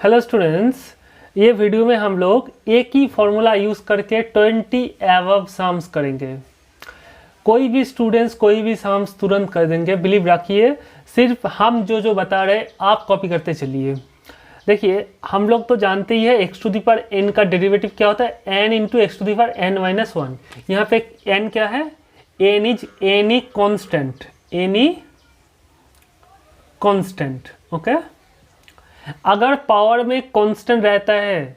Hello students, ये video में हम लोग एक ही फॉर्मूला यूज़ करके 20 एबव सम्स करेंगे। कोई भी स्टूडेंट्स कोई भी सम्स तुरंत कर देंगे, बिलीव रखिए। सिर्फ हम जो बता रहे हैं आप कॉपी करते चलिए। देखिए, हम लोग तो जानते ही है x to the power n का डेरिवेटिव क्या होता है, n into x to the power n minus 1। यहाँ पे n क्या है, n is any constant, any constant. Okay, अगर पावर में कांस्टेंट रहता है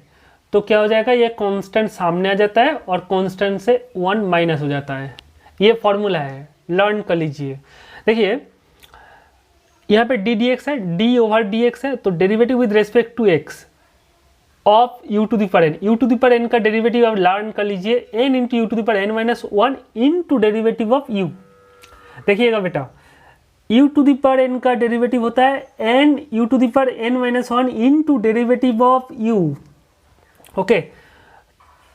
तो क्या हो जाएगा, ये कांस्टेंट सामने आ जाता है और कांस्टेंट से 1 माइनस हो जाता है। ये फॉर्मूला है, लर्न कर लीजिए। देखिए यहाँ पे डी डी एक्स है, डी ओवर डी एक्स है, तो derivative with respect to x of u to the power n. U to the power n का डेरिवेटिव आप लर्न कर लीजिए, n into u to the power n minus 1 into derivative of u. देखिएगा बेटा, u to the power n का derivative होता है n u to the power n minus 1 into derivative of u। Okay,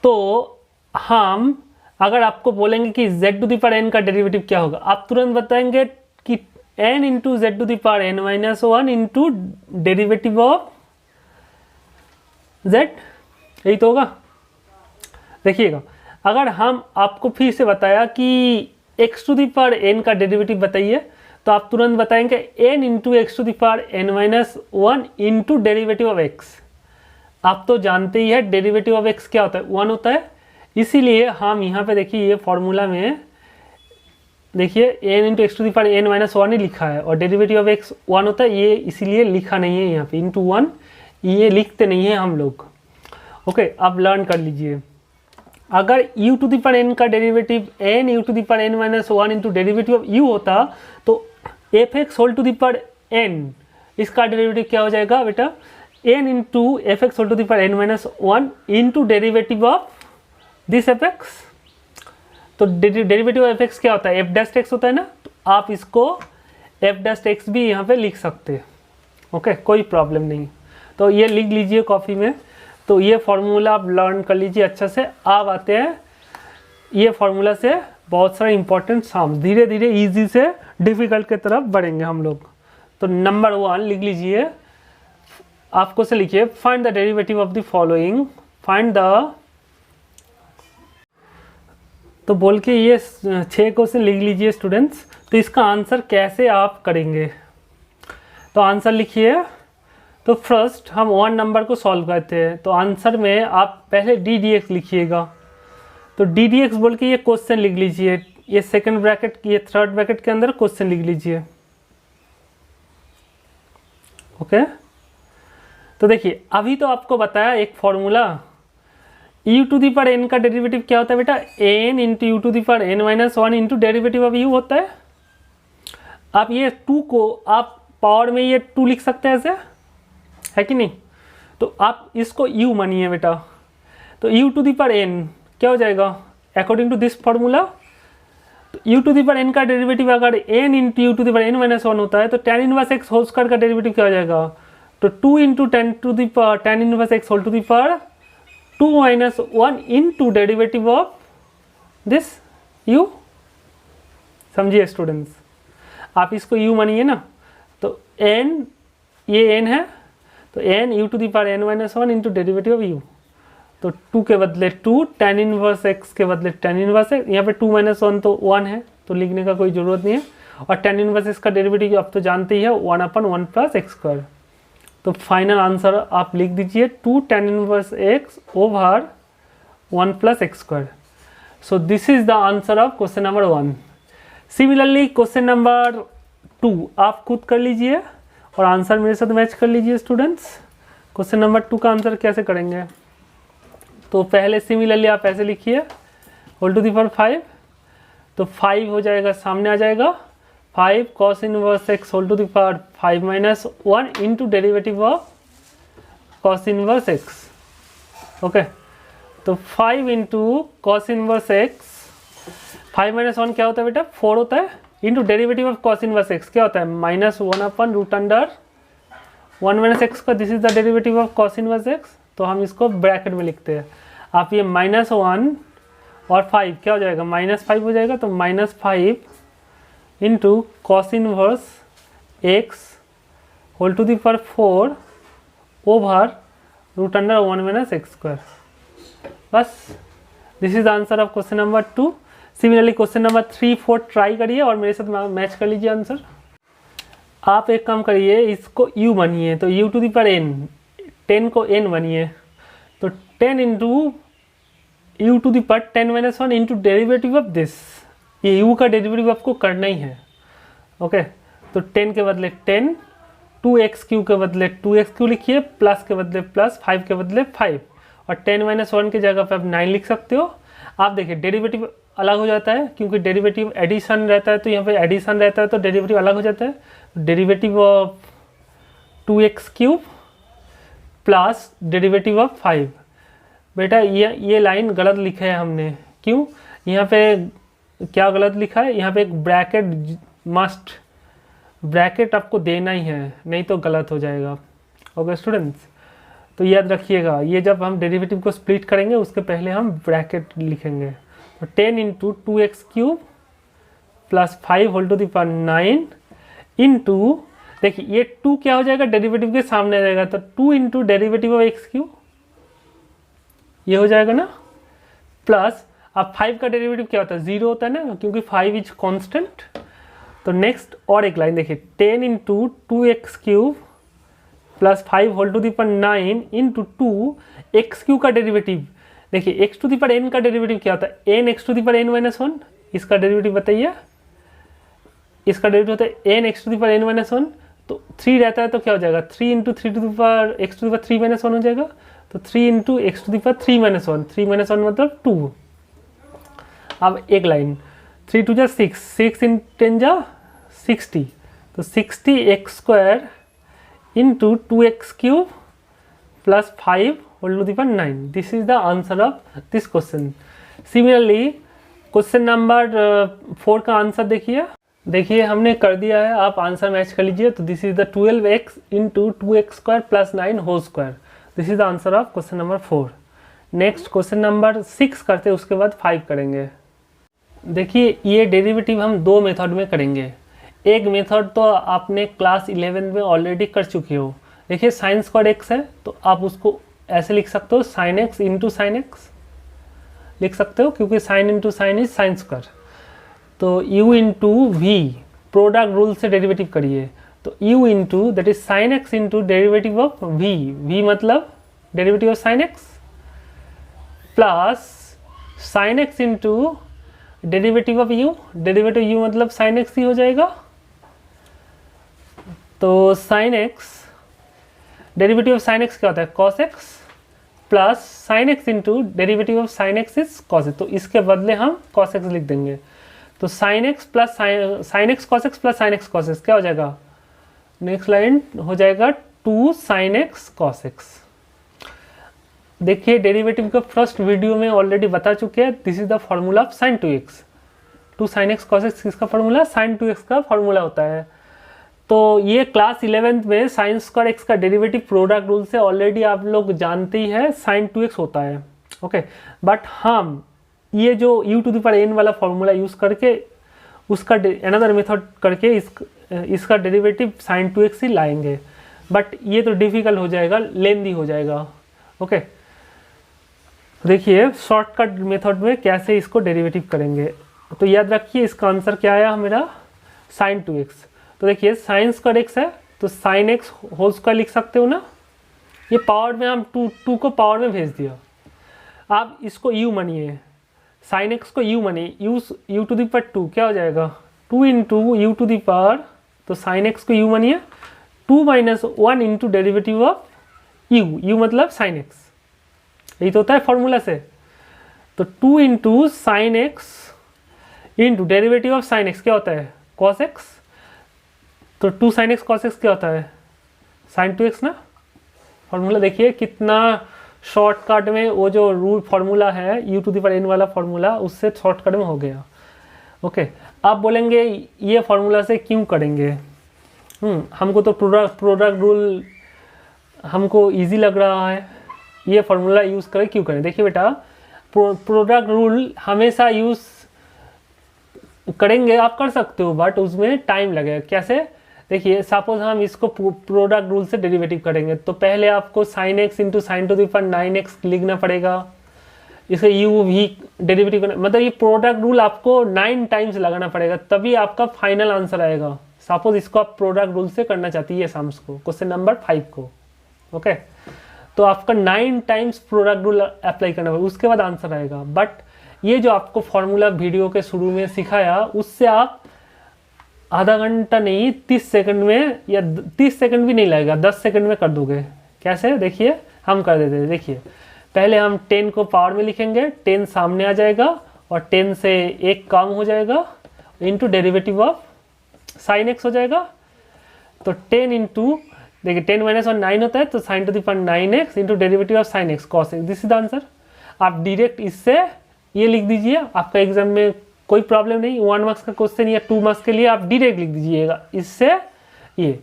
तो हम अगर आपको बोलेंगे कि z to the power n का डेरिवेटिव क्या होगा, आप तुरंत बताएंगे कि n into z to the power n minus 1 into derivative of z, यही तो होगा। देखिएगा, अगर हम आपको फिर से बताया कि x to the power n का डेरिवेटिव बताइए, तो आप तुरंत बताएंगे n into x to the power n minus 1 into derivative of x। आप तो जानते ही है डेरिवेटिव ऑफ x क्या होता है, 1 होता है। इसीलिए हम यहाँ पे देखिए, ये फॉर्मूला में देखिए n into x to the power n minus 1 ही लिखा है और डेरिवेटिव ऑफ x 1 होता है, ये इसीलिए लिखा नहीं है यहाँ पे इंटू 1, ये लिखते नहीं है हम लोग। ओके, आप लर्न कर लीजिए। अगर u to the power n का derivative n u to the power n minus 1 into derivative of u होता, तो f x whole to the power n, इसका डेरिवेटिव क्या हो जाएगा बेटा, n into f x whole to the power n minus 1 into derivative of this f x. तो derivative of f x क्या होता है, एफ डैश एक्स होता है ना, तो आप इसको एफ डैश एक्स भी यहाँ पे लिख सकते हैं। ओके, कोई प्रॉब्लम नहीं। तो ये लिख लीजिए कॉपी में। तो ये फॉर्मूला आप लर्न कर लीजिए अच्छा से। आप आते हैं ये फॉर्मूला से बहुत सारे इंपॉर्टेंट सम्स, धीरे धीरे इजी से डिफिकल्ट की तरफ बढ़ेंगे हम लोग। तो नंबर 1 लिख लीजिए, आपको से लिखिए find the derivative of the following, find the, तो बोल के ये 6 क्वेश्चन लिख लीजिए स्टूडेंट्स। तो इसका आंसर कैसे आप करेंगे, तो आंसर लिखिए। तो फर्स्ट हम 1 नंबर को सॉल्व करते हैं। तो आंसर में आप पहले डी डी एक्स लिखिएगा। तो डी डी एक्स बोल के ये क्वेश्चन लिख लीजिए, ये सेकंड ब्रैकेट, ये थर्ड ब्रैकेट के अंदर क्वेश्चन लिख लीजिए। ओके, तो देखिए अभी तो आपको बताया एक formula, u to the power n का डेरिवेटिव क्या होता है बेटा, n into u to the power n minus 1 into derivative of u होता है। आप ये 2 को आप पावर में ये 2 लिख सकते हैं, ऐसे है कि नहीं। तो आप इसको u मानिए बेटा। तो u to the power n क्या हो जाएगा, अकॉर्डिंग टू दिस फॉर्मूला, तो u to the power n का डेरिवेटिव अगर n into u to the power n minus 1 होता है, तो tan inverse x whole square का डेरिवेटिव क्या हो जाएगा, तो 2 into tan inverse x whole to the power 2 minus 1 into derivative of this u। समझिए स्टूडेंट्स, आप इसको u मानिए ना। तो n, ये n है, तो n u to the power n minus 1 into derivative of u। तो 2 के बदले 2, tan इनवर्स x के बदले tan इनवर्स x, यहाँ पे 2 माइनस 1 तो 1 है, तो लिखने का कोई ज़रूरत नहीं है। और tan इनवर्स x का डेरिवेटिव आप तो जानते ही है 1/1 प्लस एक्स स्क्वायर। तो फाइनल आंसर आप लिख दीजिए 2 tan inverse x over 1 plus x square. So this is the answer of question number 1। Similarly question number 2 आप खुद कर लीजिए और आंसर मेरे साथ मैच कर लीजिए स्टूडेंट्स। क्वेश्चन नंबर 2 का आंसर कैसे करेंगे, तो पहले सिमिलरली आप ऐसे लिखिए, होल टू दी पावर 5, तो 5 हो जाएगा, सामने आ जाएगा 5 cos inverse x whole to the power 5 minus 1 into derivative of cos inverse x। Okay, तो 5 into cos inverse x, 5 minus 1 क्या होता है बेटा, 4 होता है, into derivative of cos inverse x क्या होता है, माइनस 1/√1 माइनस एक्स का, this is the derivative of cos inverse x। तो हम इसको ब्रैकेट में लिखते हैं। आप ये -1 और 5 क्या हो जाएगा, -5 हो जाएगा। तो -5 into cos inverse x whole to the power 4 over root under 1 minus x square. बस this is the answer of question number 2। Similarly question number 3, 4 try करिए और मेरे साथ मैच कर लीजिए आंसर। आप एक काम करिए, इसको u बनिए तो u to the power n, 10 को n बनिए तो 10 into u to the power 10 minus 1 into derivative of this, ये u का डेरिवेटिव आपको करना ही है। ओके तो 10 के बदले 10, 2x³ के बदले 2x³ लिखिए, प्लस के बदले प्लस, 5 के बदले 5 और 10 माइनस 1 की जगह पे आप 9 लिख सकते हो। आप देखिए डेरिवेटिव अलग हो जाता है क्योंकि डेरिवेटिव एडिशन रहता है, तो यहाँ पे एडिशन रहता है तो डेरिवेटिव अलग हो जाता है। Derivative of 2x³ plus derivative of 5। बेटा ये लाइन गलत लिखा है हमने, क्यों? यहाँ पे क्या गलत लिखा है? यहाँ पे एक ब्रैकेट मस्ट, ब्रैकेट आपको देना ही है, नहीं तो गलत हो जाएगा। ओके स्टूडेंट्स, तो याद रखिएगा, ये जब हम डेरिवेटिव को स्प्लिट करेंगे उसके पहले हम ब्रैकेट लिखेंगे। तो 10 into 2x³ plus 5 whole to the power 9 into, देखिए ये 2 क्या हो जाएगा, डेरिवेटिव के सामने आ जाएगा, तो 2 इंटू डेरिवेटिव ऑफ x³ ये हो जाएगा ना, प्लस अब 5 का डेरिवेटिव क्या होता है, 0 होता है ना, क्योंकि 5 इज कांस्टेंट। तो नेक्स्ट और एक लाइन देखिए, 10 into 2x³ plus 5 whole to the power 9 into 2x³ का डेरिवेटिव, देखिए x to the power n का डेरिवेटिव क्या होता है, n x to the power n minus 1, इसका डेरिवेटिव बताइए। इसका डेरिवेटिव होता है n x to the power n minus 1, तो 3 रहता है तो क्या हो जाएगा, 3 into 3 to the power x to the power 3 minus 1 हो जाएगा। तो 3 into x to the power 3 minus 1, 3 minus 1 मतलब 2। अब एक लाइन, 3 टू जा 6, 6 इन 10 जा 60, तो 60x² into 2x³ plus 5 whole to the power 9। This is the answer of this question. Similarly question number 4 का आंसर देखिए हमने कर दिया है, आप आंसर मैच कर लीजिए। तो this is the 12x into 2x² plus 9 whole square. This is the answer of question number 4। Next question number 6 करते हैं, उसके बाद 5 करेंगे। देखिए ये डेरिवेटिव हम 2 मेथड में करेंगे। एक मेथड तो आपने क्लास 11 में ऑलरेडी कर चुके हो। देखिए साइन स्क्वायर x है तो आप उसको ऐसे लिख सकते हो, sine x into sine x लिख सकते हो, क्योंकि sine into sine is sine square. तो u into v, product rule से डेरिवेटिव करिए, तो u into that is sine x into derivative of v मतलब derivative of sine x plus sine x into derivative of u, derivative u मतलब sine x ही हो जाएगा। तो sine x, derivative of sine x क्या होता है, cos x plus sine x into derivative of sine x is cos x, तो इसके बदले हम cos x लिख देंगे। तो sine x plus sine x cos x plus sine x cos x क्या हो जाएगा, नेक्स्ट लाइन हो जाएगा 2 sin x cos x। देखिए डेरिवेटिव का फर्स्ट वीडियो में ऑलरेडी बता चुके हैं, this is the formula of sin 2x। 2 sin x cos x किसका फॉर्मूला, sin 2x का फॉर्मूला होता है। तो ये क्लास 11th में साइन स्क्वायर x का डेरिवेटिव प्रोडक्ट रूल से ऑलरेडी आप लोग जानते ही है, sin 2x होता है। ओके बट हम ये जो u to the power n वाला फॉर्मूला यूज़ करके उसका अनदर मेथड करके इसका डेरिवेटिव sin 2x ही लाएंगे, बट ये तो डिफिकल्ट हो जाएगा, लेंदी हो जाएगा। ओके देखिए शॉर्टकट मेथड में कैसे इसको डेरिवेटिव करेंगे। तो याद रखिए इसका आंसर क्या आया मेरा, sin 2x। तो देखिए साइन स्क्वायर x है तो साइन x होल स्क्वायर लिख सकते हो ना, ये पावर में हम 2 को पावर में भेज दिया। आप इसको u मानिए, साइन x को u मानिए, u टू दी पावर 2 क्या हो जाएगा, 2 into u to the power, तो साइन x को u मानिए, 2 minus 1 into derivative of u मतलब साइन x, यही तो होता है फॉर्मूला से। तो 2 into sine x into derivative of sine x क्या होता है, cos x, तो 2 sin x cos x क्या होता है, sin 2x ना। फॉर्मूला देखिए कितना शॉर्टकट में, वो जो रूल फॉर्मूला है u to the power n वाला फॉर्मूला, उससे शॉर्टकट में हो गया। ओके आप बोलेंगे ये फॉर्मूला से क्यों करेंगे, हमको तो प्रोडक्ट रूल हमको इजी लग रहा है, ये फॉर्मूला यूज़ करें क्यों करें। देखिए बेटा प्रोडक्ट रूल हमेशा यूज़ करेंगे, आप कर सकते हो, बट उसमें टाइम लगेगा। कैसे, देखिए सपोज हम इसको प्रोडक्ट रूल से डेरिवेटिव करेंगे तो पहले आपको sine x into sine to the power 9x लिखना पड़ेगा। इसे यू भी डेरिवेटिव करना, मतलब ये प्रोडक्ट रूल आपको 9 टाइम्स लगाना पड़ेगा तभी आपका फाइनल आंसर आएगा। सपोज इसको आप प्रोडक्ट रूल से करना चाहती है सम्स को, क्वेश्चन नंबर 5 को, ओके। तो आपका 9 टाइम्स प्रोडक्ट रूल अप्लाई करना पड़ेगा, उसके बाद आंसर आएगा। बट ये जो आपको फॉर्मूला वीडियो के शुरू में सिखाया उससे आप आधा घंटा नहीं 30 सेकंड में, या 30 सेकंड भी नहीं लगेगा, 10 सेकंड में कर दोगे। कैसे, देखिए हम कर देते हैं। देखिए पहले हम 10 को पावर में लिखेंगे, 10 सामने आ जाएगा और 10 से 1 कम हो जाएगा, into derivative of sine x हो जाएगा। तो 10 इंटू, देखिए 10 माइनस 1 9 होता है, तो sign to the power 9x into derivative of sine x cos x, this is the answer. आप डायरेक्ट इससे ये लिख दीजिए, आपका एग्जाम में कोई प्रॉब्लम नहीं, 1 मार्क्स का क्वेश्चन या 2 मार्क्स के लिए आप डायरेक्ट लिख दीजिएगा इससे। ये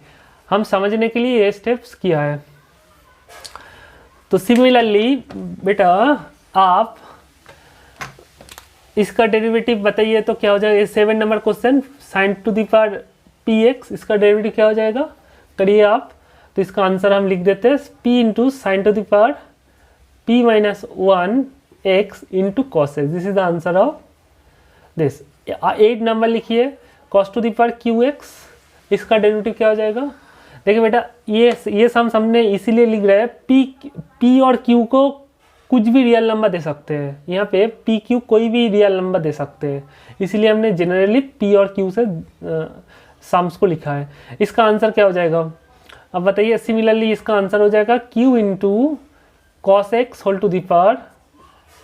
हम समझने के लिए ये स्टेप्स किया है। तो सिमिलरली बेटा आप इसका डेरिवेटिव बताइए तो क्या हो जाएगा। 7 number question, sign to the power px, इसका डेरिवेटिव क्या हो जाएगा, करिए आप। तो इसका आंसर हम लिख देते हैं p into sine to the power p minus 1x into cos x, this is the answer of this. 8 number लिखिए, cos to the power qx, इसका डेरिवेटिव क्या हो जाएगा। देखिए बेटा ये सम हमने इसीलिए लिख रहे हैं, p और q को कुछ भी रियल नंबर दे सकते हैं, यहाँ पे p q कोई भी रियल नंबर दे सकते हैं, इसीलिए हमने जनरली p और q से सम्स को लिखा है। इसका आंसर क्या हो जाएगा, अब बताइए। सिमिलरली इसका आंसर हो जाएगा q into cos x whole to the power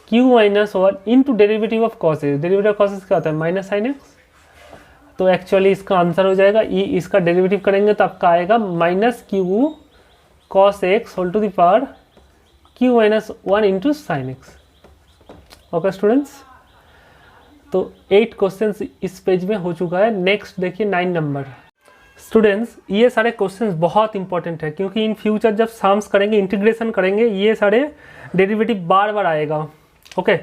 q minus 1 into derivative of cos x, derivative of cos x क्या होता है, माइनस साइन एक्स। तो एक्चुअली इसका आंसर हो जाएगा, इसका डेरिवेटिव करेंगे तो आपका आएगा minus q cos x whole to the power q minus 1 into sine x. Okay students, तो 8 क्वेश्चंस इस पेज में हो चुका है। नेक्स्ट देखिए 9 नंबर। स्टूडेंट्स ये सारे क्वेश्चंस बहुत इंपॉर्टेंट है, क्योंकि इन फ्यूचर जब सम्स करेंगे, इंटीग्रेशन करेंगे, ये सारे डेरिवेटिव बार बार आएगा। ओके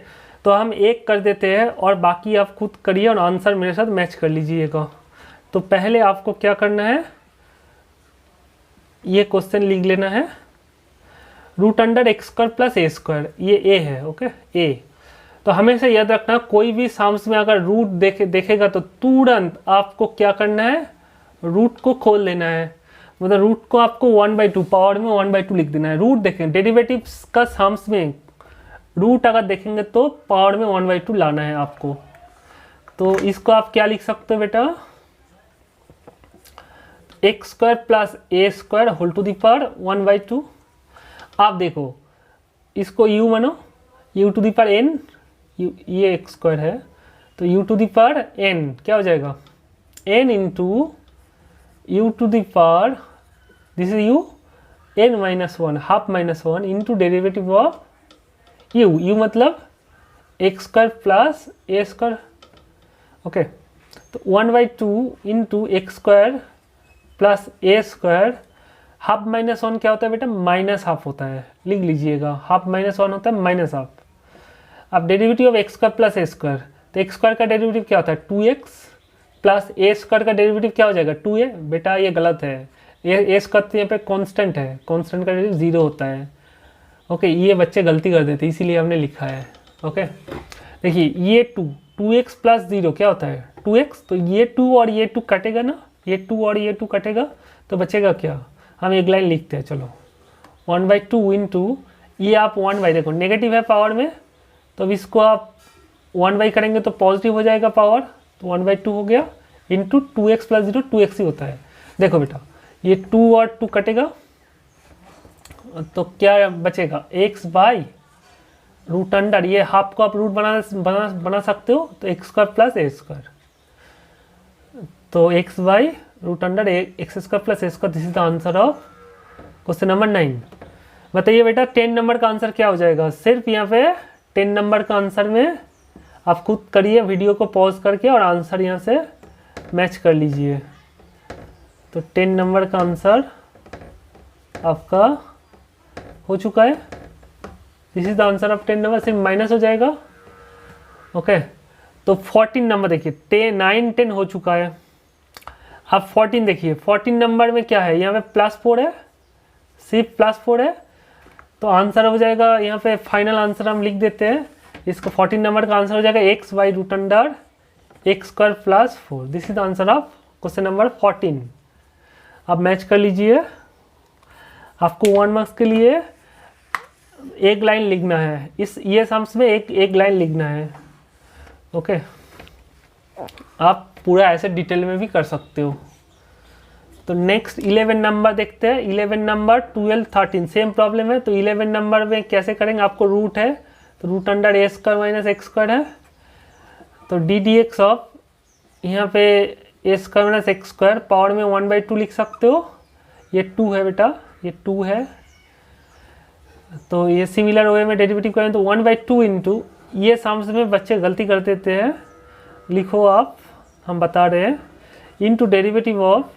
तो हम एक कर देते हैं और बाकी आप खुद करिए और आंसर मेरे साथ मैच कर लीजिएगा। तो पहले आपको क्या करना है, ये क्वेश्चन लिख लेना है, root under x square plus a square, ये ए है। ओके ए, तो हमेशा याद रखना कोई भी सम्स में अगर रूट देखेगा तो तुरंत आपको क्या करना है, रूट को खोल देना है, मतलब रूट को आपको 1/2 पावर में 1/2 लिख देना है। रूट देखें, डेरिवेटिव का सम्स में रूट अगर देखेंगे तो पावर में 1/2 लाना है आपको। तो इसको आप क्या लिख सकते हो बेटा, x square plus a square whole to the power 1/2। आप देखो इसको u मानो, u to the power n, ये एक्स स्क्वायर है तो u to the power n क्या हो जाएगा, n into u to the power, this is u, n minus 1 half minus 1 into derivative of u मतलब x square plus a square. Okay तो 1/2 into x square plus a square, half minus 1 क्या होता है बेटा, minus half होता है, लिख लीजिएगा, हाफ माइनस 1 होता है माइनस हाफ। अब derivative of x square plus a square, तो एक्स स्क्वायर का डेरिवेटिव क्या होता है 2x प्लस ए स्क्वायर का डेरिवेटिव क्या हो जाएगा 2a। बेटा ये गलत है, ए स्क्वायर यहाँ पे कांस्टेंट है, कांस्टेंट का डेरिवेटिव 0 होता है। ओके ये बच्चे गलती कर देते इसीलिए हमने लिखा है। ओके देखिए ये 2x प्लस 0 क्या होता है 2x, तो ये 2 और ये 2 कटेगा ना, ये 2 और ये 2 कटेगा तो बचेगा क्या, हम एक लाइन लिखते हैं, चलो 1/2 इंटू ये आप 1/, देखो नेगेटिव है पावर में तो अब इसको आप 1/, करेंगे तो पॉजिटिव हो जाएगा पावर, तो 1/2 हो गया इंटू 2x प्लस 0, 2x ही होता है। देखो बेटा ये 2 और 2 कटेगा तो क्या बचेगा x बाई रूट अंडर, ये हाफ को आप रूट बना सकते हो तो x square plus a square, तो x by root under x square plus a square, this is the answer of question number 9। बताइए बेटा 10 नंबर का आंसर क्या हो जाएगा, सिर्फ यहाँ पे 10 नंबर का आंसर में आप खुद करिए, वीडियो को पॉज करके और आंसर यहाँ से मैच कर लीजिए। तो 10 नंबर का आंसर आपका हो चुका है, this is the answer of 10 number, सिर्फ माइनस हो जाएगा। ओके तो 14 नंबर देखिए 9 10 हो चुका है। अब 14 देखिए, 14 नंबर में क्या है, यहाँ पे +4 है, सिर्फ +4 है, तो आंसर हो जाएगा यहाँ पे फाइनल आंसर हम लिख देते हैं इसको। 14 नंबर का आंसर हो जाएगा x/√x² + 4। This is the answer of question number 14। आप मैच कर लीजिए। आपको 1 मार्क्स के लिए एक लाइन लिखना है, इस ये सम्स में एक लाइन लिखना है। ओके, आप पूरा ऐसे डिटेल में भी कर सकते हो। तो नेक्स्ट 11 नंबर देखते हैं। 11 नंबर 12 13 सेम प्रॉब्लम है। तो 11 नंबर में कैसे करेंगे, आपको रूट है तो √(a² - x² है, तो ddx ऑफ यहाँ पे a² - x² पावर में 1/2 लिख सकते हो। ये 2 है बेटा, ये 2 है, तो ये सिमिलर वे में डेरिवेटिव करें तो 1/2 इंटू, ये सम्स में बच्चे गलती कर देते हैं, लिखो आप, हम बता रहे हैं, into derivative of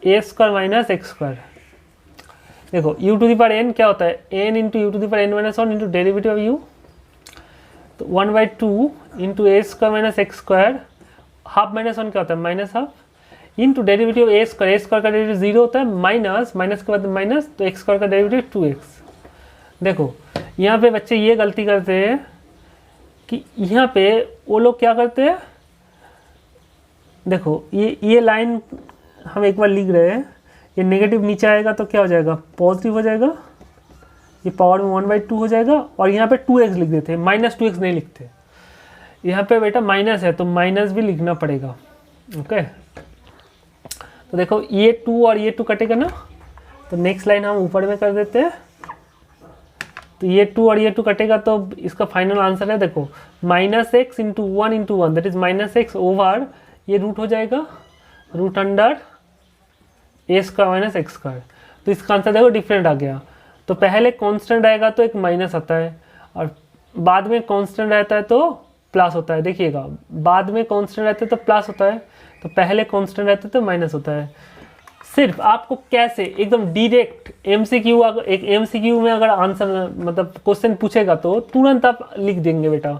a² - x²। देखो u⁴n क्या होता है, n into u⁴n - 1 into derivative of u, तो 1/2 into a² - x², half minus 1 क्या होता है, -½ इंटू डेरिवेटिव a², a² का डेरिवेटिव 0 होता है, माइनस के बाद माइनस, तो x² का डेरिवेटिव 2x। देखो यहाँ पे बच्चे ये गलती करते हैं कि यहाँ पे वो लोग क्या करते हैं, देखो ये लाइन हम एक बार लिख रहे हैं, ये नेगेटिव नीचे आएगा तो क्या हो जाएगा, पॉजिटिव हो जाएगा, ये पावर में 1/2 हो जाएगा, और यहाँ पे 2x लिख देते हैं, -2x नहीं लिखते। यहाँ पे बेटा माइनस है तो माइनस भी लिखना पड़ेगा। ओके, तो देखो ये 2 और ये 2 कटेगा ना, तो नेक्स्ट लाइन हम ऊपर में कर देते हैं, तो ये 2 और ये 2 कटेगा, तो इसका फाइनल आंसर है देखो -x into 1 into 1 that is -x over, ये रूट हो जाएगा √a² - x²। तो इसका आंसर देखो डिफरेंट आ गया। तो पहले कांस्टेंट आएगा तो एक माइनस आता है, और बाद में कांस्टेंट रहता है तो प्लस होता है। देखिएगा, बाद में कांस्टेंट रहता है तो प्लस होता है, तो पहले कांस्टेंट रहता है तो माइनस होता है। सिर्फ आपको कैसे एकदम डायरेक्ट एमसीक्यू, एक एमसीक्यू में अगर आंसर मतलब क्वेश्चन पूछेगा तो तुरंत आप लिख देंगे बेटा।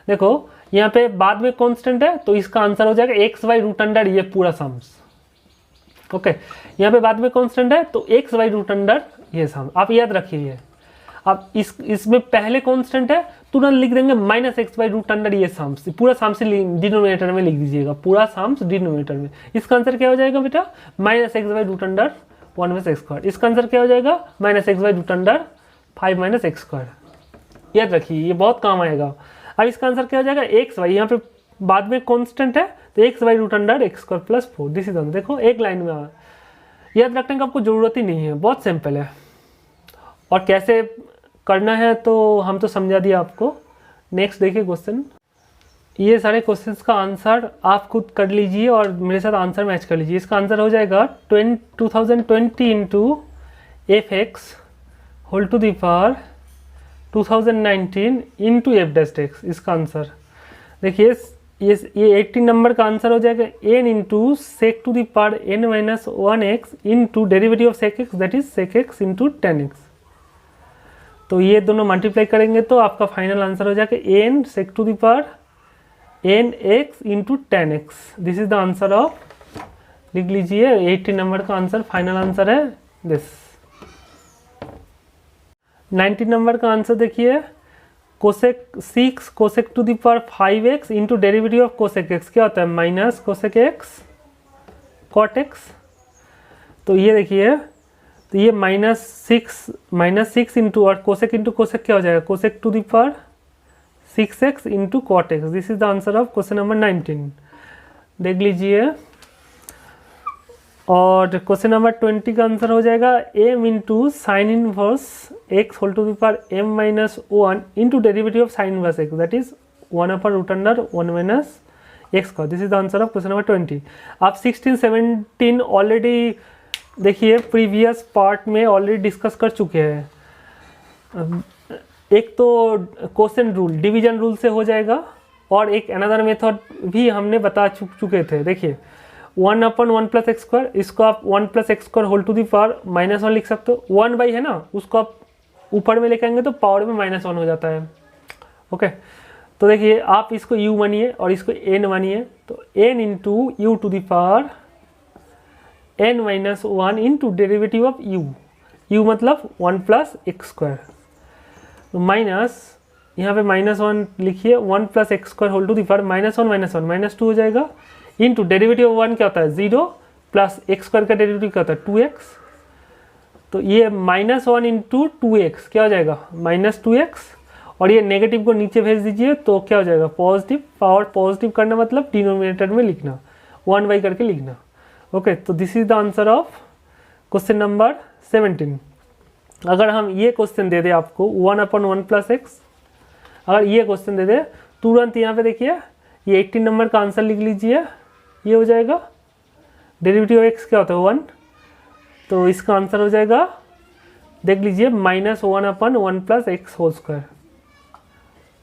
देखो यहाँ पे बाद में कांस्टेंट है तो इसका आंसर हो जाएगा x/√, ये पूरा सम्स। ओके, यहाँ पे बाद में कांस्टेंट है तो x/√, ये सम आप याद रखिए। अब इसमें पहले कांस्टेंट है, तुरंत लिख देंगे -x/√, ये सम्स, पूरा सम्स डिनोमिनेटर में लिख दीजिएगा, पूरा सम्स डिनोमिनेटर में। इसका आंसर क्या हो जाएगा बेटा, -x/√, 1/x²। इसका आंसर क्या हो जाएगा, -x/√, 5 - x²। याद रखिए, ये बहुत काम आएगा। अब इसका आंसर क्या हो जाएगा, xy, यहाँ पे बाद में कांस्टेंट है तो x/√, x² + 4। This is answer. देखो एक लाइन में याद रखने का आपको जरूरत ही नहीं है, बहुत सिंपल है। और कैसे करना है तो हम तो समझा दिया आपको। नेक्स्ट देखिए क्वेश्चन, ये सारे क्वेश्चंस का आंसर आप खुद कर लीजिए और मेरे साथ आंसर मैच कर लीजिए। इसका आंसर हो जाएगा 2020 into fx whole to the power 2019 into f'(x). इसका आंसर देखिए, ये 18 नंबर का आंसर हो जाएगा n into sec⁴n-1x into derivative of sec x, that is sec x into tan x। तो ये दोनों मल्टीप्लाई करेंगे तो आपका फाइनल आंसर हो जाएगा n sec⁴nx into tan x। This is the answer of, लिख लीजिए 18 नंबर का आंसर, फाइनल आंसर है दिस। 19 नंबर का आंसर देखिए, cosec 5x into derivative of cosec x क्या होता है, -cosec x cot x। तो ये देखिए, तो ये -6 इंटू, और कोसेक इंटू कोसेक क्या हो जाएगा, cosec to the power 6x into cot x. This is the answer of question number 19। देख लीजिए। और क्वेश्चन नंबर 20 का आंसर हो जाएगा m into sine inverse x whole to the power m-1 into derivative of sine inverse x, that is 1/√1 - x का। This is the answer of question number 20। आप 16 17 already देखिए previous part में already discussed कर चुके हैं। एक तो question rule, division rule से हो जाएगा, और एक अनदर मेथड भी हमने बता चुके थे। देखिए 1/1 + x², इसको आप 1 + x² whole to the power -1 लिख सकते हो। 1/, है ना, उसको आप ऊपर में लेके आएंगे तो पावर में -1 हो जाता है। ओके, तो देखिए आप इसको u मानिए और इसको n मानिए, तो n into u to the power n minus one into derivative of u मतलब 1 प्लस एक्स स्क्वायर, तो माइनस यहाँ पे -1 लिखिए, 1 plus x square whole to the power -1 -2 हो जाएगा, इंटू डेरिवेटिव ऑफ 1 क्या होता है 0 प्लस एक्स स्क्वायर का डेरिवेटिव क्या होता है 2x, तो ये -1 इंटू 2x क्या हो जाएगा -2x, और ये नेगेटिव को नीचे भेज दीजिए तो क्या हो जाएगा पॉजिटिव, पावर पॉजिटिव करना मतलब डिनोमिनेटर में लिखना 1/, करके लिखना। ओके, तो this is the answer of question number 17। अगर हम ये क्वेश्चन दे दे आपको 1/1 प्लस एक्स, अगर ये क्वेश्चन दे दे तुरंत यहाँ पे देखिए ये 18 नंबर का आंसर लिख लीजिए, ये हो जाएगा डेरिवेटिव ऑफ एक्स क्या होता है 1, तो इसका आंसर हो जाएगा देख लीजिए -1/1 plus x whole square.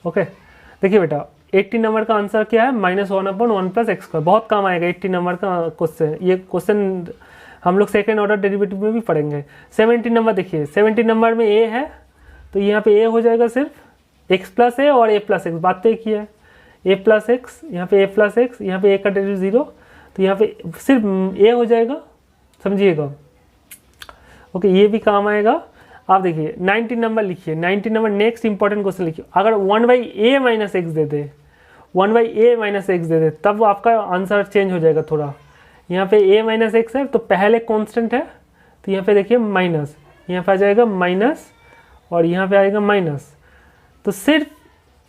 Okay, देखिए बेटा 80 नंबर का आंसर क्या है -1/1 प्लस एक्स स्क्वायर, बहुत काम आएगा 80 नंबर का क्वेश्चन। ये क्वेश्चन हम लोग सेकेंड ऑर्डर डेरिवेटिव में भी पढ़ेंगे। 70 नंबर देखिए, 70 नंबर में ए है तो यहाँ पे ए हो जाएगा सिर्फ x प्लस ए और a प्लस एक्स, बात तो एक ही है, a प्लस एक्स, यहाँ पे a प्लस एक्स, यहाँ पे a का डेरिवेटिव 0, तो यहाँ पे सिर्फ a हो जाएगा, समझिएगा। ओके, ये भी काम आएगा। आप देखिए 19 नंबर लिखिए, 19 नंबर नेक्स्ट इंपॉर्टेंट क्वेश्चन लिखिए, अगर 1/a माइनस एक्स दे दे, 1/a माइनस एक्स दे दे तब आपका आंसर चेंज हो जाएगा थोड़ा। यहाँ पे a माइनस एक्स है तो पहले कांस्टेंट है, तो यहाँ पे देखिए माइनस, यहाँ पे आ जाएगा माइनस और यहाँ पे आएगा माइनस, तो सिर्फ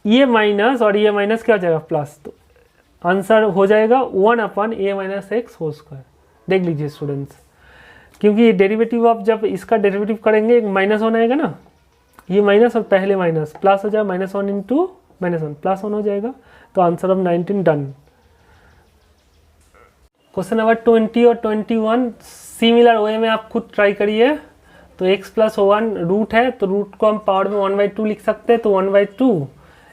ये माइनस और ये माइनस क्या हो जाएगा प्लस, तो आंसर हो जाएगा 1/a minus x whole square. देख लीजिए स्टूडेंट्स, क्योंकि डेरिवेटिव ऑफ जब इसका डेरिवेटिव करेंगे एक -1 आएगा ना, ये माइनस और पहले माइनस प्लस हो जाएगा, -1 इंटू -1 +1 हो जाएगा, तो answer of 19 done. Question number 20 और 21 सिमिलर वे में आप खुद ट्राई करिए। तो x प्लस 1 रूट है, तो रूट को हम पावर में 1/2 लिख सकते हैं, तो 1/2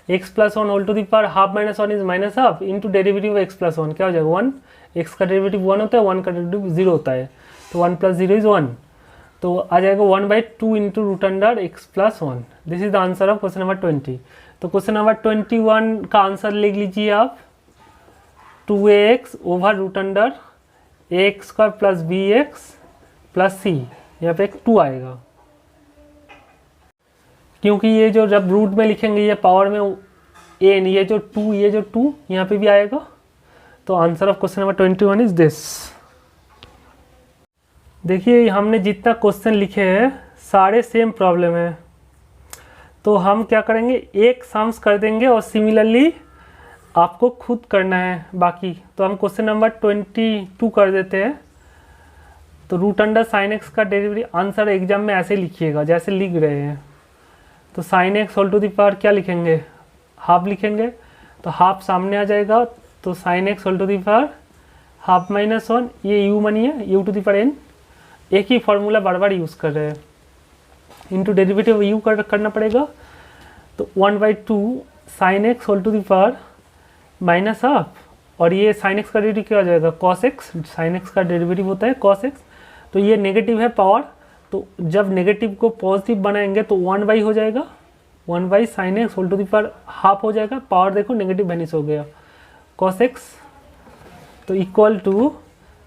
x plus 1 whole to the power half minus 1 is minus half into derivative x plus 1 क्या हो जाएगा 1, x का डेरिवेटिव 1 होता है, 1 का डेरिवेटिव 0 होता है, तो 1 + 0 इज 1, तो आ जाएगा 1/2 into root under x plus 1। This is the answer of question number 20। तो क्वेश्चन नंबर 21 का आंसर लिख लीजिए आप 2ax over root under a² plus bx plus c, यहाँ पे एक 2 आएगा, क्योंकि ये जो जब रूट में लिखेंगे ये पावर में n, ये जो 2 यहाँ पे भी आएगा, तो answer of question number 21 is this. देखिए हमने जितना क्वेश्चन लिखे हैं सारे सेम प्रॉब्लम है, तो हम क्या करेंगे एक सम्स कर देंगे और सिमिलरली आपको खुद करना है बाकी। तो हम क्वेश्चन नंबर 22 कर देते हैं। तो रूट अंडर साइन एक्स का डेरिवेटिव आंसर एग्जाम में ऐसे लिखिएगा जैसे लिख रहे हैं। तो sine x whole to the power क्या लिखेंगे, हाफ लिखेंगे, तो हाफ सामने आ जाएगा, तो sine x whole to the power half -1, ये यू मानिए u to the power n, एक ही फॉर्मूला बार बार यूज़ कर रहे हैं, इंटू डेरिवेटिव यू करना पड़ेगा, तो 1/2 sine x whole to the power minus half, और ये साइन एक्स का डेरिवेटिव क्या हो जाएगा कॉस एक्स, साइन एक्स का डेरिवेटिव होता है कॉस एक्स, तो ये नेगेटिव है पावर, तो जब नेगेटिव को पॉजिटिव बनाएंगे तो 1/, हो जाएगा 1/, sine x whole to the power half हो जाएगा, पावर देखो नेगेटिव वेनिश हो गया, कॉस एक्स, तो इक्वल टू,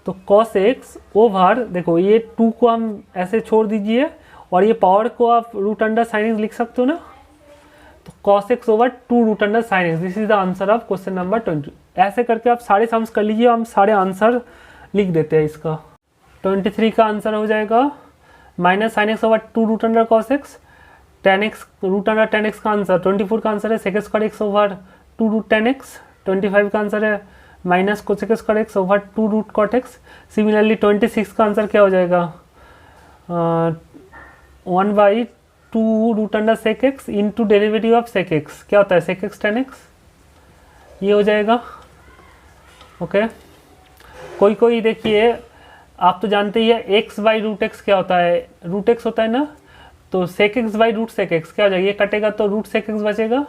तो कॉस एक्स ओवर, देखो ये 2 को हम ऐसे छोड़ दीजिए और ये पावर को आप रूट अंडर साइन एक्स लिख सकते हो ना, तो cos x over 2 root under sine x, this is the answer of question number 20। ऐसे करके आप सारे सम्स कर लीजिए, हम सारे आंसर लिख देते हैं इसका। 23 का आंसर हो जाएगा minus sine x over 2 root under cos x, tan x root under tan x का आंसर, 24 का आंसर है second square x over 2 root tan x, 25 का आंसर है minus cosec square x over 2 root cot x. Similarly 26 का answer क्या हो जाएगा 1/2 root under sec x into derivative of sec x, क्या होता है सेक एक्स टेन एक्स, ये हो जाएगा। ओके, कोई देखिए आप तो जानते ही है एक्स बाई रूट एक्स क्या होता है, रूट एक्स होता है ना, तो sec x by root sec x क्या हो जाएगा, ये कटेगा तो रूट सेक एक्स बचेगा।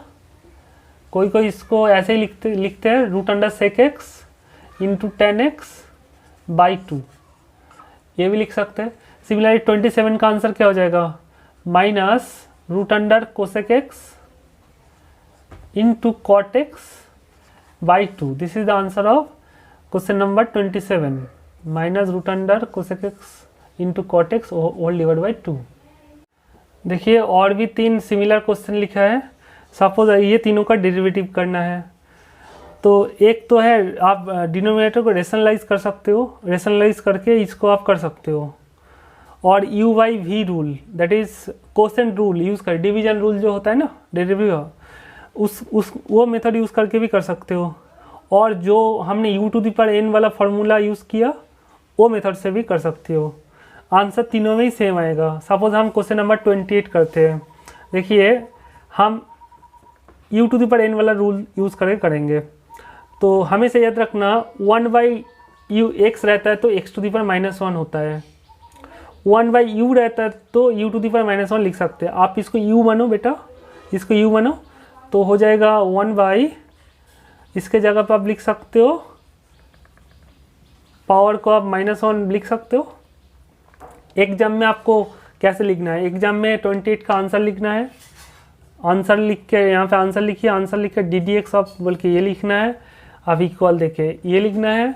कोई इसको ऐसे ही लिखते हैं root under sec x into tan x by 2, ये भी लिख सकते हैं। सिमिलरली 27 का आंसर क्या हो जाएगा minus root under cosec x into cot x by 2, this is the answer of question number 27। Minus root under cosec x into cot x whole divide by 2। देखिए और भी 3 सिमिलर क्वेश्चन लिखा है। Suppose ये तीनों का डेरिवेटिव करना है, तो एक तो है आप डिनोमिनेटर को रेशनलाइज कर सकते हो, रेशनलाइज करके इसको आप कर सकते हो, और u by v rule that is quotient rule use कर, डिवीजन रूल जो होता है ना डेरिवेटिव, उस वो मेथड यूज़ करके भी कर सकते हो, और जो हमने u to the power n वाला फार्मूला यूज़ किया वो मेथड से भी कर सकते हो। आंसर तीनों में ही सेम आएगा। सपोज हम क्वेश्चन नंबर 28 करते हैं। देखिए हम u to the power n वाला रूल यूज़ करके करेंगे, तो हमेशा याद रखना 1 बाई यू एक्स रहता है तो x टू द पावर -1 होता है, 1 बाई u रहता है तो u टू द पावर -1 लिख सकते हैं। आप इसको u मानो बेटा, इसको u मानो, तो हो जाएगा 1 बाई, इसके जगह पर आप लिख सकते हो पावर को आप -1 लिख सकते हो। एग्जाम में आपको कैसे लिखना है, एग्जाम में 28 का आंसर लिखना है, आंसर लिख के यहाँ पे आंसर लिखिए, आंसर लिख के DDX आप बोल के ये लिखना है, आप इक्वल देके ये लिखना है।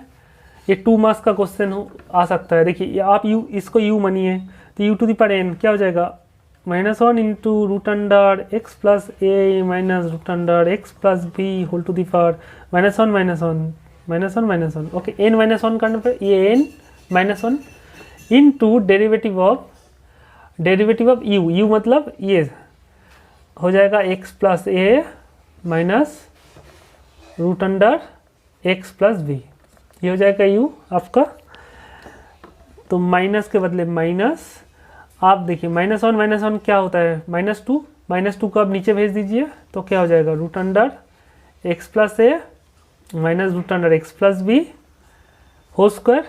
ये 2 मार्क्स का क्वेश्चन आ सकता है। देखिए आप इसको u मानिए तो u to the power n क्या हो जाएगा, -1 into root under x plus a minus root under x plus b whole to the power -1 okay, n-1 करने पर ये n-1 into derivative of u मतलब ये हो जाएगा x plus a minus root under x plus b, ये हो जाएगा u आपका। तो माइनस के बदले माइनस, आप देखिए -1 क्या होता है, -2 को आप नीचे भेज दीजिए तो क्या हो जाएगा, root under x plus a minus root under x plus b whole square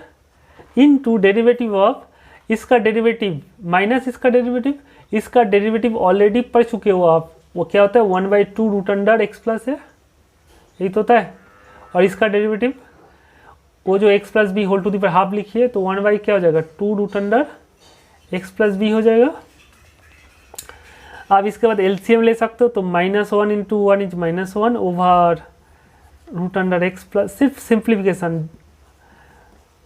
into derivative of इसका डेरिवेटिव माइनस इसका डेरिवेटिव ऑलरेडी पढ़ चुके हो आप, वो क्या होता है 1/2 root under x plus a, यही तो होता है। और इसका डेरिवेटिव वो जो x plus b whole to the power half लिखिए तो 1 बाई क्या हो जाएगा 2 root under x plus b हो जाएगा। आप इसके बाद एलसीएम ले सकते हो तो -1 into 1 is -1 over root under x plus, सिर्फ सिंप्लीफिकेशन,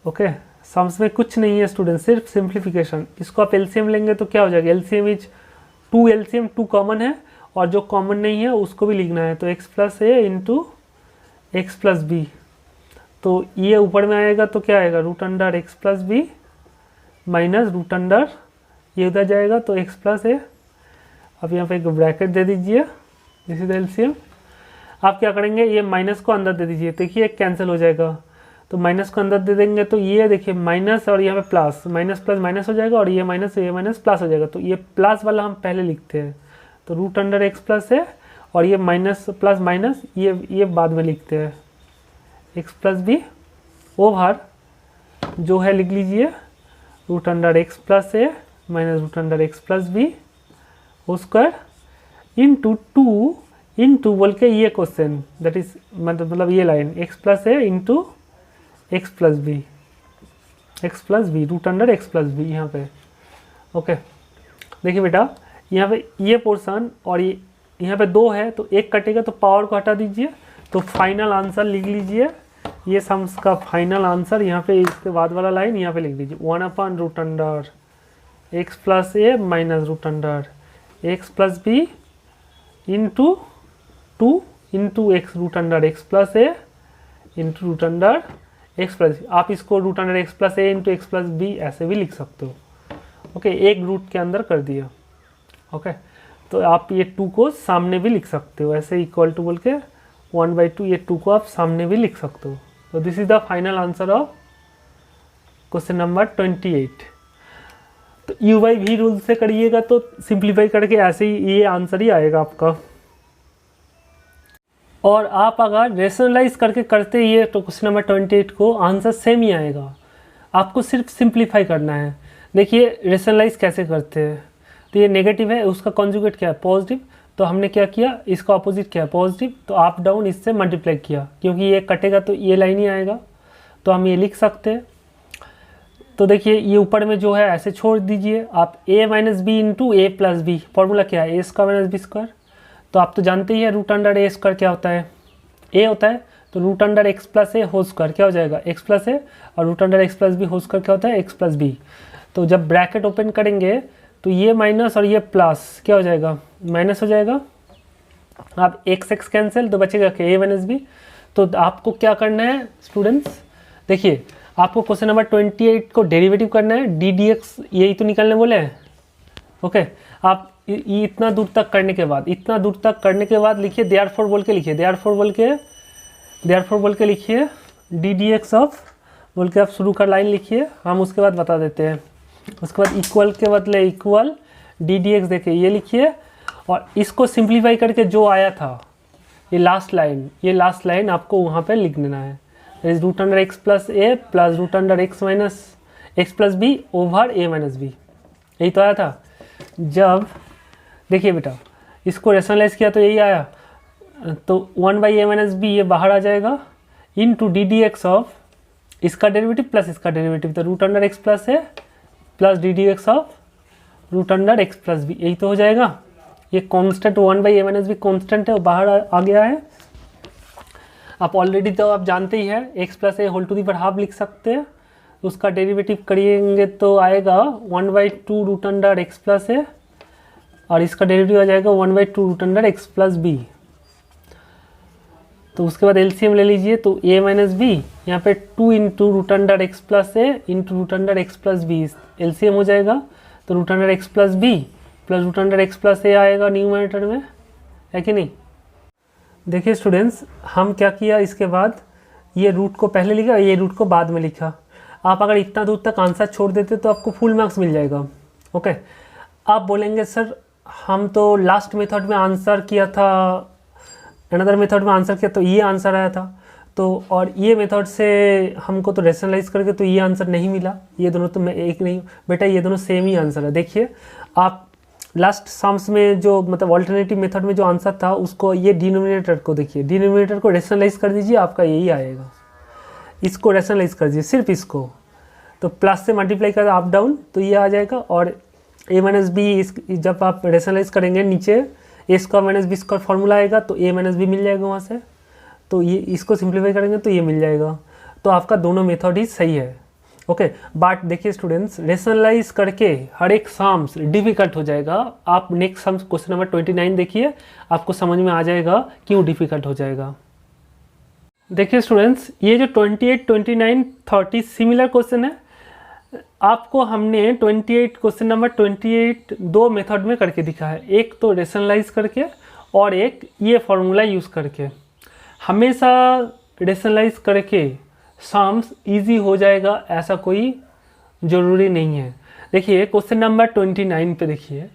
ओके सम्स में कुछ नहीं है स्टूडेंट, सिर्फ सिंप्लीफिकेशन। इसको आप एलसीएम लेंगे तो क्या हो जाएगा, एलसीएम इज 2, एलसीएम 2 कॉमन है और जो कॉमन नहीं है उसको भी लिखना है, तो x plus a into x plus b, तो ये ऊपर में आएगा तो क्या आएगा root under x plus b minus root under ये उधर जाएगा तो एक्स प्लस ए। अब यहाँ पे एक ब्रैकेट दे दीजिए, दिस इज एलसीएम। आप क्या करेंगे, ये माइनस को अंदर दे दीजिए, देखिए कैंसिल हो जाएगा, तो माइनस को अंदर दे देंगे तो ये देखिए माइनस और यहाँ पे प्लस, माइनस प्लस माइनस हो जाएगा और ये माइनस प्लस हो जाएगा, तो ये प्लस वाला हम पहले लिखते हैं, तो रूट अंडर एक्स प्लस है और ये माइनस प्लस माइनस ये बाद में लिखते हैं, एक्स प्लस बी ओवर जो है लिख लीजिए root under x plus a minus root under x plus b whole square into 2 into बोल के ये क्वेश्चन दैट इज मतलब ये line x plus a into x plus b root under x plus b यहाँ पे, okay. देखिए बेटा यहाँ पे ये पोर्शन और ये यहाँ पे 2 है तो 1 कटेगा तो पावर को हटा दीजिए, तो फाइनल आंसर लिख लीजिए, ये सम्स का फाइनल आंसर यहाँ पे इसके बाद वाला लाइन यहाँ पे लिख दीजिए 1 root under x plus a minus root under x plus B into 2 into x root under x plus a into root under x plus b. आप इसको root under x plus a into x plus b ऐसे भी लिख सकते हो, okay, एक root के अंदर कर दिया, ओके। तो आप ये 2 को सामने भी लिख सकते हो, ऐसे इक्वल टू बोल के 1/2 ये 2 को आप सामने भी लिख सकते हो। तो this is the final answer of question number 28। तो u बाई वी रूल से करिएगा तो सिंप्लीफाई करके ऐसे ही ये आंसर ही आएगा आपका। और आप अगर रेशनलाइज करके करते ही तो क्वेश्चन नंबर 28 को आंसर सेम ही आएगा, आपको सिर्फ सिंप्लीफाई करना है। देखिए रेशनलाइज कैसे करते हैं, तो ये नेगेटिव है, उसका कॉन्जुगेट क्या है पॉजिटिव, तो हमने क्या किया इसका अपोजिट क्या है पॉजिटिव, तो अप डाउन इससे मल्टीप्लाई किया, क्योंकि ये कटेगा तो ये लाइन ही आएगा, तो हम ये लिख सकते हैं। तो देखिए ये ऊपर में जो है ऐसे छोड़ दीजिए आप, a minus b into a plus b, formula क्या है ए स्क्वायर माइनस बी स्क्वायर, तो आप तो जानते ही है रूट अंडर ए स्क्वायर क्या होता है, ए होता है, तो root under x plus a whole square क्या हो जाएगा, एक्स प्लस ए, और root under x plus b whole square क्या होता है, एक्स प्लस बी। तो जब ब्रैकेट ओपन करेंगे तो ये माइनस और ये प्लस क्या हो जाएगा, माइनस हो जाएगा। अब एक्स एक्स कैंसिल तो बचेगा कि ए माइनस बी। तो आपको क्या करना है स्टूडेंट्स, देखिए आपको क्वेश्चन नंबर 28 को डेरिवेटिव करना है, डी डी एक्स यही तो निकालने बोले हैं। ओके, आप ये इतना दूर तक करने के बाद, इतना दूर तक करने के बाद लिखिए देयरफॉर बोल के लिखिए, देयरफॉर बोल के लिखिए डी डी एक्स ऑफ बोल के आप शुरू का लाइन लिखिए, हम उसके बाद बता देते हैं। उसके बाद इक्वल के बदले इक्वल डी डी एक्स देखिए ये लिखिए, और इसको सिंप्लीफाई करके जो आया था ये लास्ट लाइन आपको वहाँ पे लिख देना है, is root under x plus a plus root under x minus x plus b over a minus b, यही तो आया था। जब देखिए बेटा इसको रेशनलाइज किया तो यही आया, तो 1/a माइनस बी ये बाहर आ जाएगा, into d d x of इसका डेरिवेटिव प्लस इसका डेरिवेटिव, तो root under x plus a plus d d x of root under x plus b, यही तो हो जाएगा। ये constant 1/a minus B constant है, वो बाहर आ गया है। आप ऑलरेडी तो आप जानते ही है x plus a whole to the power half लिख सकते हैं, उसका डेरिवेटिव करेंगे तो आएगा 1/2 root under x plus a, और इसका डेरिवेटिव आ जाएगा 1/2 root under x plus b. तो उसके बाद एलसीएम ले लीजिए, तो ए माइनस बी यहाँ पे 2 into root under x plus a into root under x plus b, LCM हो जाएगा। तो root under x plus b plus root under x plus a आएगा न्यूमरेटर में, है कि नहीं। देखिए स्टूडेंट्स हम क्या किया, इसके बाद ये रूट को पहले लिखा, ये रूट को बाद में लिखा। आप अगर इतना दूर तक आंसर छोड़ देते तो आपको फुल मार्क्स मिल जाएगा। ओके, आप बोलेंगे सर हम तो लास्ट मेथड में आंसर किया था, अनदर मेथड में आंसर किया तो ये आंसर आया था, तो और ये मेथड से हमको तो रेशनलाइज करके तो ये आंसर नहीं मिला, ये दोनों तो मैं एक नहीं बेटा, ये दोनों सेम ही आंसर है। देखिए आप लास्ट सम्स में जो मतलब ऑल्टरनेटिव मेथड में जो आंसर था उसको, ये डिनोमिनेटर को देखिए, डिनोमिनेटर को रेशनलाइज कर दीजिए, आपका यही आएगा। इसको रेशनलाइज कर दीजिए सिर्फ इसको, तो प्लस से मल्टीप्लाई कर अप डाउन तो ये आ जाएगा, और ए माइनस बी जब आप रेशनलाइज करेंगे नीचे a square minus B square formula आएगा, तो ए माइनस बी मिल जाएगा वहाँ से, तो ये इसको सिंप्लीफाई करेंगे तो ये मिल जाएगा। तो आपका दोनों मेथड ही सही है। ओके, बट देखिए स्टूडेंट्स रेशनलाइज करके हर एक सम्स डिफिकल्ट हो जाएगा। आप नेक्स्ट सम्स क्वेश्चन नंबर 29 देखिए, आपको समझ में आ जाएगा क्यों डिफिकल्ट हो जाएगा। देखिए स्टूडेंट्स ये जो 28, 29, 30 सिमिलर क्वेश्चन है, आपको हमने 28 क्वेश्चन नंबर 28 दो मेथड में करके दिखा है, एक तो रेशनलाइज करके और एक ये फॉर्मूला यूज़ करके। हमेशा रेशनलाइज करके सम्स इजी हो जाएगा ऐसा कोई ज़रूरी नहीं है। देखिए क्वेश्चन नंबर 29 पे देखिए,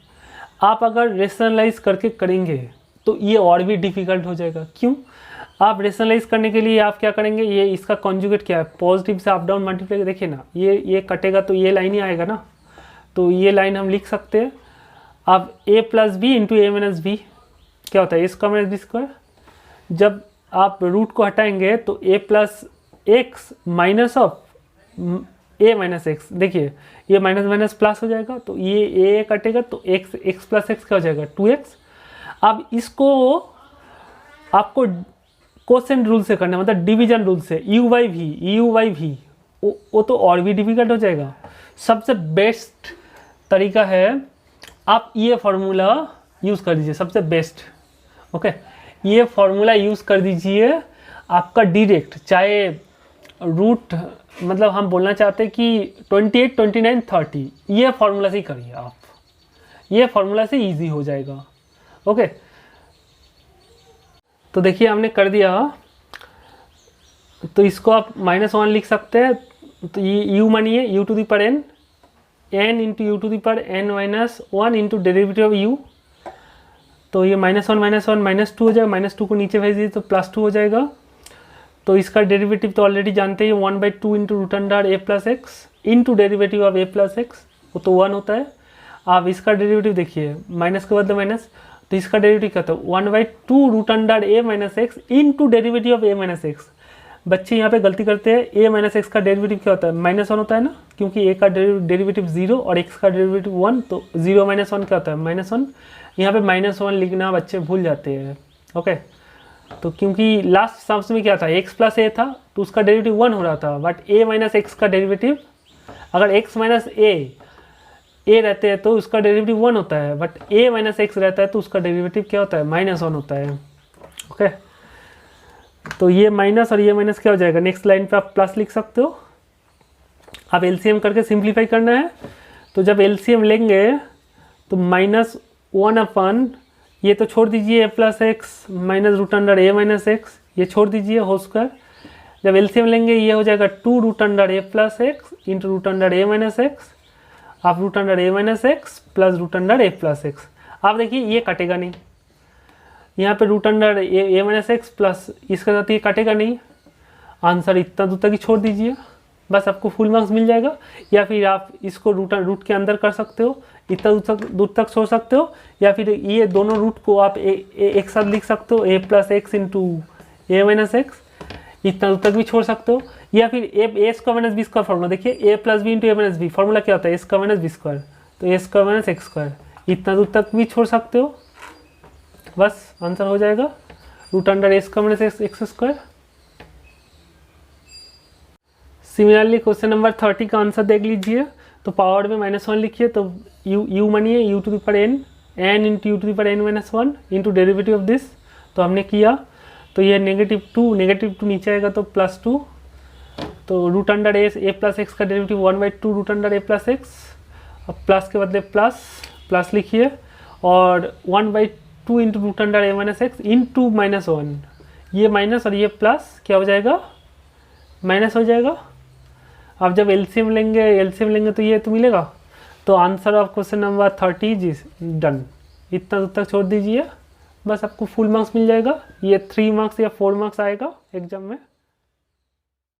आप अगर रेशनलाइज करके करेंगे तो ये और भी डिफ़िकल्ट हो जाएगा। क्यों? आप रेशनलाइज करने के लिए आप क्या करेंगे, ये इसका कॉन्जुगेट क्या है, पॉजिटिव से अप डाउन मल्टीप्लाई, देखिए ना ये कटेगा तो ये लाइन ही आएगा ना, तो ये लाइन हम लिख सकते हैं। अब a plus B into A minus b क्या होता है, ए स्क्वायर माइनस बी स्क्वायर। जब आप रूट को हटाएंगे तो a plus x minus of a minus x, देखिए ये माइनस माइनस प्लस हो जाएगा, तो ये a कटेगा तो एक्स प्लस एक्स क्या हो जाएगा 2x। अब इसको आपको कोसेंट रूल से करना है, मतलब डिवीजन रूल से, u बाई वी वो तो और भी डिफिकल्ट हो जाएगा। सबसे बेस्ट तरीका है आप ये फार्मूला यूज़ कर दीजिए, सबसे बेस्ट। ओके, ये फार्मूला यूज़ कर दीजिए, आपका डायरेक्ट चाहे रूट, मतलब हम बोलना चाहते हैं कि 28, 29, 30 ये फार्मूला से ही करिए आप, ये फार्मूला से इजी हो जाएगा। ओके, तो देखिए हमने कर दिया, तो इसको आप -1 लिख सकते हैं, तो ये u मानिए u to the power n into u to the power n minus 1 into derivative of u, तो ये -1 -2 हो जाएगा, -2 को नीचे भेज दीजिए तो +2 हो जाएगा। तो इसका डेरिवेटिव तो ऑलरेडी जानते हैं 1/2 into root under a plus x into derivative of a plus x, वो तो 1 होता है। आप इसका डेरिवेटिव देखिए, माइनस के बदले माइनस, तो इसका डेरिवेटिव क्या था 1/2 root under a minus x into derivative of a minus x. बच्चे यहाँ पे गलती करते हैं, ए माइनस एक्स का डेरिवेटिव क्या होता है -1 होता है ना, क्योंकि ए का डेरिवेटिव 0 और एक्स का डेरिवेटिव 1, तो 0 -1 क्या होता है -1। यहाँ पे -1 लिखना बच्चे भूल जाते हैं। ओके, तो क्योंकि लास्ट सम्स में क्या था, x प्लस ए था तो उसका डेरिवेटिव 1 हो रहा था, बट a माइनस एक्स का डेरिवेटिव, अगर x माइनस ए रहते हैं तो उसका डेरिवेटिव 1 होता है, बट a माइनस एक्स रहता है तो उसका डेरिवेटिव क्या होता है, -1 होता है। ओके, तो ये माइनस और ये माइनस क्या हो जाएगा, नेक्स्ट लाइन पे आप प्लस लिख सकते हो। अब एलसीएम करके सिंप्लीफाई करना है, तो जब एलसीएम लेंगे तो -1 अपन, ये तो छोड़ दीजिए a plus x minus root under a minus x, ये छोड़ दीजिए होल स्क्वायर। जब एलसीएम लेंगे ये हो जाएगा 2 root under a plus x into root under a minus x, आप root under a minus x plus root under a plus x. आप देखिए ये कटेगा नहीं, यहाँ पे root under a minus x plus इसके साथ ये कटेगा नहीं, आंसर इतना दूर तक ही छोड़ दीजिए, बस आपको फुल मार्क्स मिल जाएगा। या फिर आप इसको रूट के अंदर कर सकते हो, इतना दूर तक छोड़ सकते हो, या फिर ये दोनों रूट को आप एक साथ लिख सकते हो, A plus x into A minus X, इतना दूर तक भी छोड़ सकते हो। या फिर A square minus B square formula देखिए, A plus B into A minus B formula क्या होता है, ए स्क्वायर माइनस बी स्क्वायर, तो A square minus x square, इतना दूर तक भी छोड़ सकते हो, बस आंसर हो जाएगा root under A square minus x square. Similarly question number 30 का आंसर देख लीजिए, तो पावर में -1 लिखिए, तो यू मानिए u to the power n into u to the power n minus 1 into derivative of this, तो हमने किया, तो ये -2 नीचे आएगा तो +2, तो root under a plus x का derivative 1/2 root under a plus x, अब प्लस के बदले प्लस लिखिए, और 1/2 into root under a minus x into -1, ये माइनस और ये प्लस क्या हो जाएगा, माइनस हो जाएगा। अब जब एलसीएम लेंगे तो ये तो मिलेगा, तो आंसर ऑफ क्वेश्चन नंबर 30 जी डन, इतना दूर तक छोड़ दीजिए, बस आपको फुल मार्क्स मिल जाएगा। ये 3 मार्क्स या 4 मार्क्स आएगा एग्जाम में।